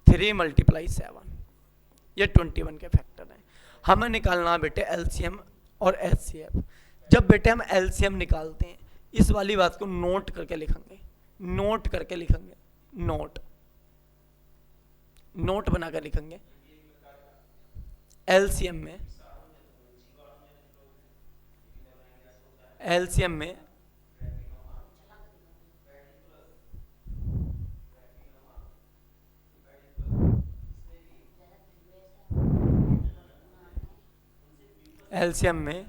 3 मल्टीप्लाई 7। ये 21 के फैक्टर हैं। हमें निकालना बेटे एलसीएम और एचसीएफ। जब बेटे हम एलसीएम निकालते हैं, इस वाली बात को नोट करके लिखेंगे, नोट करके लिखेंगे, नोट नोट बनाकर लिखेंगे। एलसीएम में, एलसीएम में एलसीएम में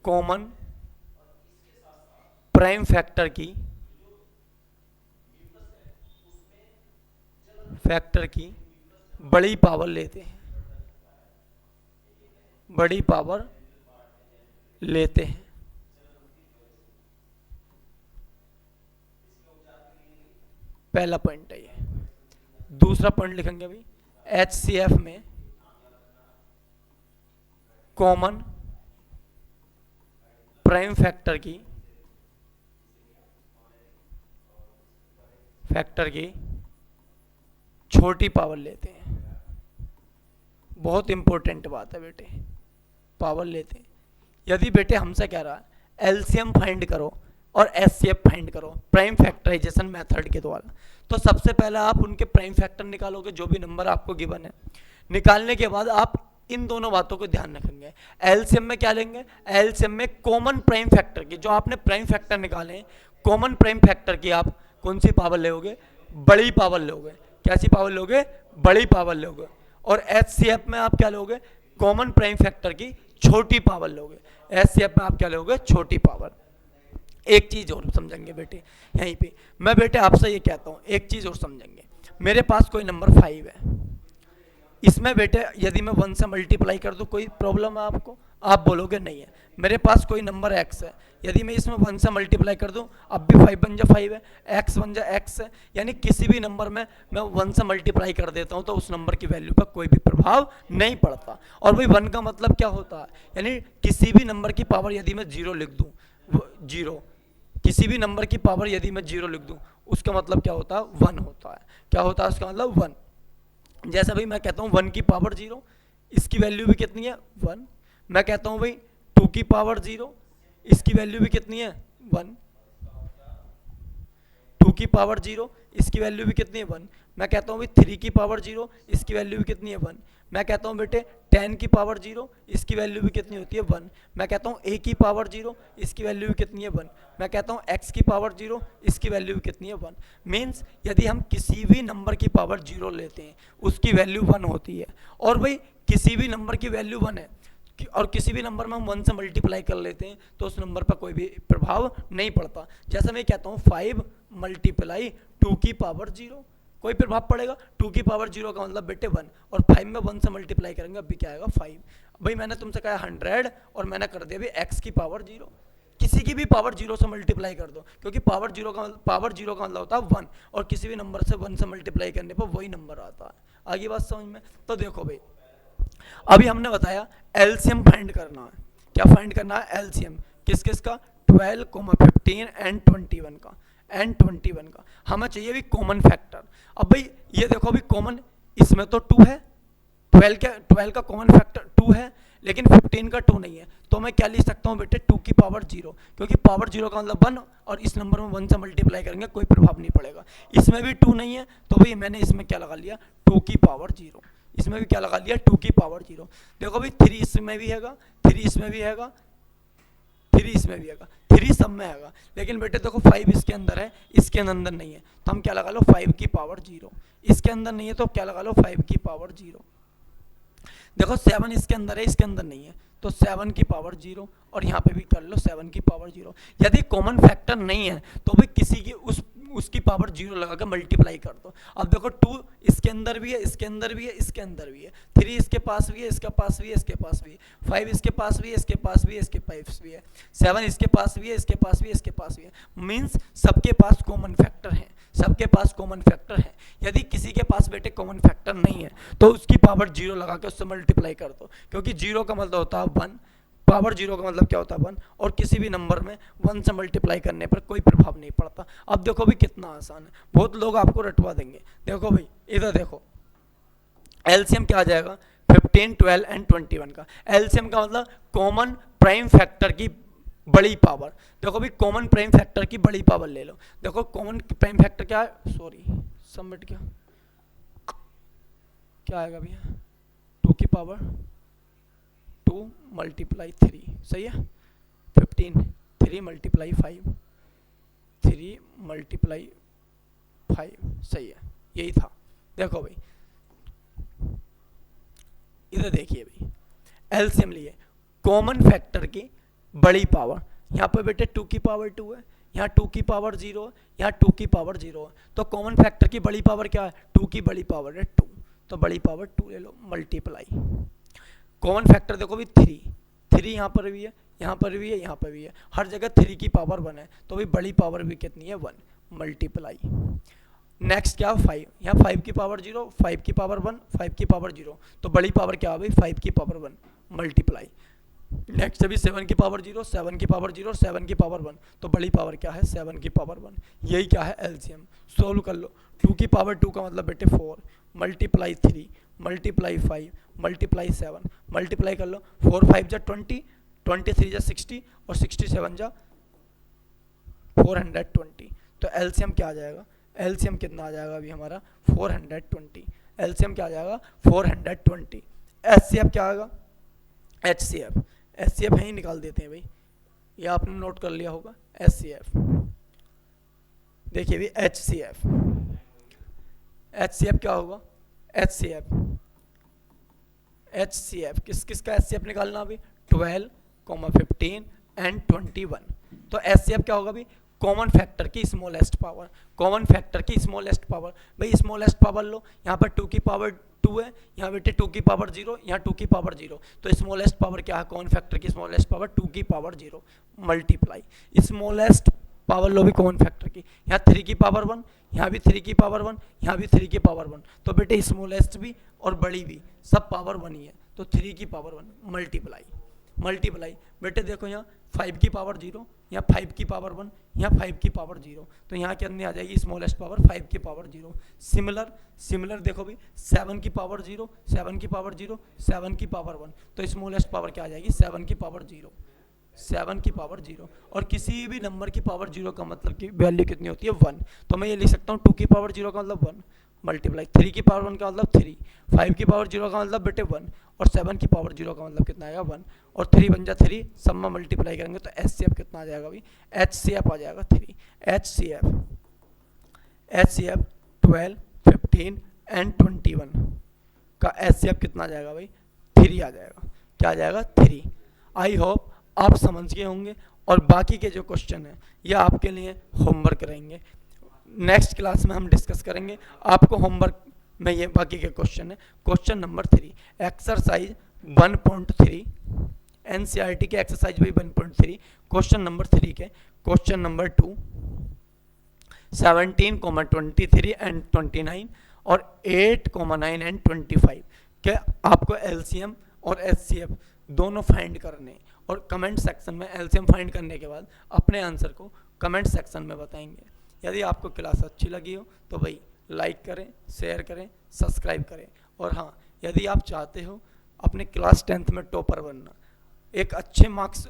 कॉमन प्राइम फैक्टर की बड़ी पावर लेते हैं, बड़ी पावर लेते हैं। पहला पॉइंट है ये। दूसरा पॉइंट लिखेंगे अभी, HCF में कॉमन प्राइम फैक्टर की छोटी पावर लेते हैं। बहुत इंपॉर्टेंट बात है बेटे, पावर लेते हैं। यदि बेटे हमसे कह रहा है एलसीएम फाइंड करो और एचसीएफ फाइंड करो प्राइम फैक्टराइजेशन मेथड के द्वारा, तो सबसे पहले आप उनके प्राइम फैक्टर निकालोगे, जो भी नंबर आपको गिवन है। निकालने के बाद आप इन दोनों बातों को ध्यान रखेंगे। एलसीएम में क्या लेंगे, एलसीएम में कॉमन प्राइम फैक्टर की, जो आपने प्राइम फैक्टर निकाले हैं, कॉमन प्राइम फैक्टर की आप कौन सी पावर लोगे, बड़ी पावर लोगे। कैसी पावर लोगे, बड़ी पावर लोगे। और एचसीएफ में आप क्या लोगे, कॉमन प्राइम फैक्टर की छोटी पावर लोगे। एचसीएफ में आप क्या लोगे, छोटी पावर। एक चीज और समझेंगे बेटे यहीं पे, मैं बेटे आपसे ये कहता हूँ, एक चीज और समझेंगे। मेरे पास कोई नंबर 5 है, इसमें बेटे यदि मैं 1 से मल्टीप्लाई कर दूं, कोई प्रॉब्लम है आपको, आप बोलोगे नहीं है। मेरे पास कोई नंबर x है, यदि मैं इसमें 1 से मल्टीप्लाई कर दूं, अब भी 5 बन जा 5 है, x बन जा x है। यानी किसी भी नंबर में मैं 1 से मल्टीप्लाई कर देता हूं तो उस नंबर की वैल्यू पर कोई भी प्रभाव नहीं पड़ता। और भाई 1 का मतलब क्या होता है, यानी किसी भी नंबर की पावर यदि मैं 0 लिख दूं, 0, किसी भी नंबर की पावर यदि मैं 0 लिख दूं, उसका मतलब क्या होता है, 1 होता है। क्या होता है उसका मतलब, 1। जैसा भाई मैं कहता हूँ 1 की पावर 0, इसकी वैल्यू भी कितनी है, 1। मैं कहता हूँ भाई 2 की पावर 0, इसकी वैल्यू भी कितनी है, 1। 2 की पावर 0, इसकी वैल्यू भी कितनी है, 1। मैं कहता हूँ भाई 3 की पावर 0, इसकी वैल्यू भी कितनी है, 1। मैं कहता हूँ बेटे 10 की पावर 0, इसकी वैल्यू भी कितनी होती है, 1। मैं कहता हूँ a की पावर 0, इसकी वैल्यू भी कितनी है, 1। मैं कहता हूँ x की पावर 0, इसकी वैल्यू भी कितनी है, 1। मीन्स यदि हम किसी भी नंबर की पावर 0 लेते हैं, उसकी वैल्यू 1 होती है। और भाई किसी भी नंबर की वैल्यू 1 है और किसी भी नंबर में हम 1 से मल्टीप्लाई कर लेते हैं तो उस नंबर पर कोई भी प्रभाव नहीं पड़ता। जैसा मैं कहता हूँ 5 मल्टीप्लाई 2 की पावर 0, कोई प्रभाव पड़ेगा। 2 की पावर 0 का मतलब बेटे 1, और 5 में 1 से मल्टीप्लाई करेंगे, अभी क्या आएगा, 5। भाई मैंने तुमसे कहा 100 और मैंने कर दिया भाई x की पावर 0। किसी की भी पावर 0 से मल्टीप्लाई कर दो, क्योंकि पावर 0 का मतलब होता है 1, और किसी भी नंबर से 1 से मल्टीप्लाई करने पर वही नंबर आता है। आगे बात समझ में। तो देखो भाई, अभी हमने बताया एलसीएम फाइंड करना है। क्या फाइंड करना है, एलसीएम किस किस का, 12, 15 एंड 21 का, हमें चाहिए भी कॉमन फैक्टर। अब भाई ये देखो, अभी कॉमन इसमें तो 2 है, 12 का कॉमन फैक्टर 2 है, लेकिन 15 का 2 नहीं है। तो मैं क्या लिख सकता हूँ बेटे, 2 की पावर 0, क्योंकि पावर 0 का मतलब 1, और इस नंबर में 1 से मल्टीप्लाई करेंगे कोई प्रभाव नहीं पड़ेगा। इसमें भी 2 नहीं है, तो भाई मैंने इसमें क्या लगा लिया, 2 की पावर 0। इसमें भी क्या लगा लिया, 2 की पावर 0। देखो भाई 3 इसमें भी हैगा, 3 इसमें भी हैगा, 3 इसमें भी हैगा, 3 सब में हैगा। लेकिन बेटे देखो 5 इसके अंदर है, इसके अंदर नहीं है, तो हम क्या लगा लो, 5 की पावर 0। इसके अंदर नहीं है तो क्या लगा लो, 5 की पावर 0। देखो 7 इसके अंदर है, इसके अंदर नहीं है, तो 7 की पावर 0, और यहाँ पे भी कर लो 7 की पावर 0। यदि कॉमन फैक्टर नहीं है तो भाई किसी की उसकी पावर 0 लगा के मल्टीप्लाई कर दो। अब देखो 2 इसके अंदर भी है, इसके अंदर भी है, इसके अंदर भी है, 3 इसके पास भी है, इसके पास भी है, इसके पास भी है, 5 इसके पास भी है, इसके पास भी है, इसके पास भी है, 7 इसके पास भी है, इसके पास भी है, इसके पास भी है। मीन्स सबके पास कॉमन फैक्टर है, सबके पास कॉमन फैक्टर है। यदि किसी के पास बेटे कॉमन फैक्टर नहीं है तो उसकी पावर 0 लगा के उससे मल्टीप्लाई कर दो, क्योंकि 0 का मतलब होता है 1, पावर 0 का मतलब क्या होता है 1, और किसी भी नंबर में 1 से मल्टीप्लाई करने पर कोई प्रभाव नहीं पड़ता। अब देखो भाई कितना आसान है, बहुत लोग आपको रटवा देंगे। देखो भाई इधर देखो, एलसीएम क्या आ जाएगा, 15, 12 एंड 21 का। एलसीएम का मतलब कॉमन प्राइम फैक्टर की बड़ी पावर। देखो भाई कॉमन प्राइम फैक्टर की बड़ी पावर ले लो। देखो कॉमन प्राइम फैक्टर क्या है, सॉरी सबमिट क्या आएगा भैया, 2 की पावर 2 मल्टीप्लाई 3, सही है, 15, 3 मल्टीप्लाई 5, 3 मल्टीप्लाई 5, सही है, यही था। देखो भाई इधर देखिए भाई, एलसीएम लिए कॉमन फैक्टर की बड़ी पावर, यहाँ पे बेटे 2 की पावर 2 है, यहाँ 2 की पावर 0 है, यहाँ 2 की पावर 0 है, तो कॉमन फैक्टर की बड़ी पावर क्या है, 2 की बड़ी पावर है 2, तो बड़ी पावर 2 ले लो, मल्टीप्लाई कॉमन फैक्टर देखो भी 3 यहाँ पर भी है, यहाँ पर भी है, यहाँ पर भी है, हर जगह 3 की पावर 1 है, तो भाई बड़ी पावर भी कितनी है 1, मल्टीप्लाई। नेक्स्ट क्या 5, यहाँ 5 की पावर 0, 5 की पावर 1, 5 की पावर 0, तो बड़ी पावर क्या है भाई 5 की पावर 1, मल्टीप्लाई। नेक्स्ट अभी 7 की पावर 0, 7 की पावर 0, 7 की पावर 1, तो बड़ी पावर क्या है 7 की पावर 1, यही क्या है एलसीएम। सोल्व कर लो, 2 की पावर 2 का मतलब बेटे 4, मल्टीप्लाई 3, मल्टीप्लाई 5, मल्टीप्लाई 7, मल्टीप्लाई कर लो, 4 5 जा 20, 23 जा 60 और 67 जा 420, तो एलसीएम क्या आ जाएगा, एलसीएम कितना आ जाएगा अभी हमारा 420, एलसीएम क्या आ जाएगा 420। एचसीएफ क्या आएगा, एचसीएफ, एचसीएफ यहीं निकाल देते हैं भाई, ये आपने नोट कर लिया होगा एचसीएफ। देखिए भाई एचसीएफ, एचसीएफ क्या होगा, एचसीएफ, एचसीएफ किस किस का एचसीएफ निकालना अभी 12, 15 एंड 21, तो एचसीएफ क्या होगा भाई कॉमन फैक्टर की स्मॉलेस्ट पावर, कॉमन फैक्टर की स्मॉलेस्ट पावर, भाई स्मॉलेस्ट पावर लो, यहाँ पर 2 की पावर 2 है, यहाँ बेटे 2 की पावर 0, यहाँ 2 की पावर 0, तो स्मॉलेस्ट पावर क्या है कॉमन फैक्टर की स्मॉलेस्ट पावर 2 की पावर 0, मल्टीप्लाई स्मॉलेस्ट पावर लो भी कॉमन फैक्टर की, यहाँ 3 की पावर 1, यहाँ भी 3 की पावर 1, यहाँ भी 3 की पावर 1, तो बेटे स्मॉलेस्ट भी और बड़ी भी सब पावर 1 ही है, तो 3 की पावर 1 मल्टीप्लाई, मल्टीप्लाई बेटे देखो यहाँ 5 की पावर 0, यहाँ 5 की पावर 1, यहाँ 5 की पावर 0, तो यहाँ कितनी आ जाएगी स्मॉलेस्ट पावर 5 की पावर 0। सिमिलर सिमिलर देखो भी 7 की पावर 0, 7 की पावर 0, 7 की पावर 1, तो स्मॉलेस्ट पावर क्या आ जाएगी 7 की पावर 0, 7 की पावर 0, और किसी भी नंबर की पावर 0 का मतलब की वैल्यू कितनी होती है 1, तो मैं ये लिख सकता हूँ 2 की पावर 0 का मतलब 1, मल्टीप्लाई 3 की पावर 1 का मतलब 3, 5 की पावर 0 का मतलब बेटे 1, और 7 की पावर 0 का मतलब कितना आएगा 1, और 3 बन जा 3, सब में मल्टीप्लाई करेंगे तो एचसीएफ कितना आ जाएगा अभी, एचसीएफ आ जाएगा 3, एचसीएफ, एचसीएफ 12, 15 एंड 21 का एचसीएफ कितना आ जाएगा भाई 3 आ जाएगा, क्या आ जाएगा 3। आई होप आप समझ गए होंगे, और बाकी के जो क्वेश्चन है ये आपके लिए होमवर्क रहेंगे, नेक्स्ट क्लास में हम डिस्कस करेंगे, आपको होमवर्क में ये बाकी के क्वेश्चन है। क्वेश्चन नंबर 3 एक्सरसाइज 1.3 एनसीईआरटी के एक्सरसाइज भी 1.3, क्वेश्चन नंबर 3 के क्वेश्चन नंबर 2 17, 23 एंड 29 और 8, 9 एंड 25 के आपको एलसीएम और एचसीएफ दोनों फाइंड करने, और कमेंट सेक्शन में एलसीएम फाइंड करने के बाद अपने आंसर को कमेंट सेक्शन में बताएंगे। यदि आपको क्लास अच्छी लगी हो तो भाई लाइक करें, शेयर करें, सब्सक्राइब करें, और हाँ यदि आप चाहते हो अपने क्लास 10th में टॉपर बनना, एक अच्छे मार्क्स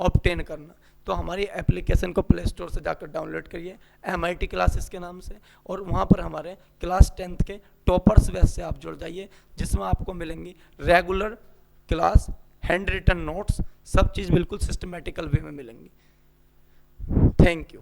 ऑब्टेन करना, तो हमारी एप्लीकेशन को प्ले स्टोर से जाकर डाउनलोड करिए MIT क्लासेस के नाम से, और वहाँ पर हमारे क्लास 10th के टॉपर्स बैच से आप जुड़ जाइए, जिसमें आपको मिलेंगी regular class, hand written notes, सब चीज़ बिल्कुल सिस्टमेटिकल वे में मिलेंगी। Thank you.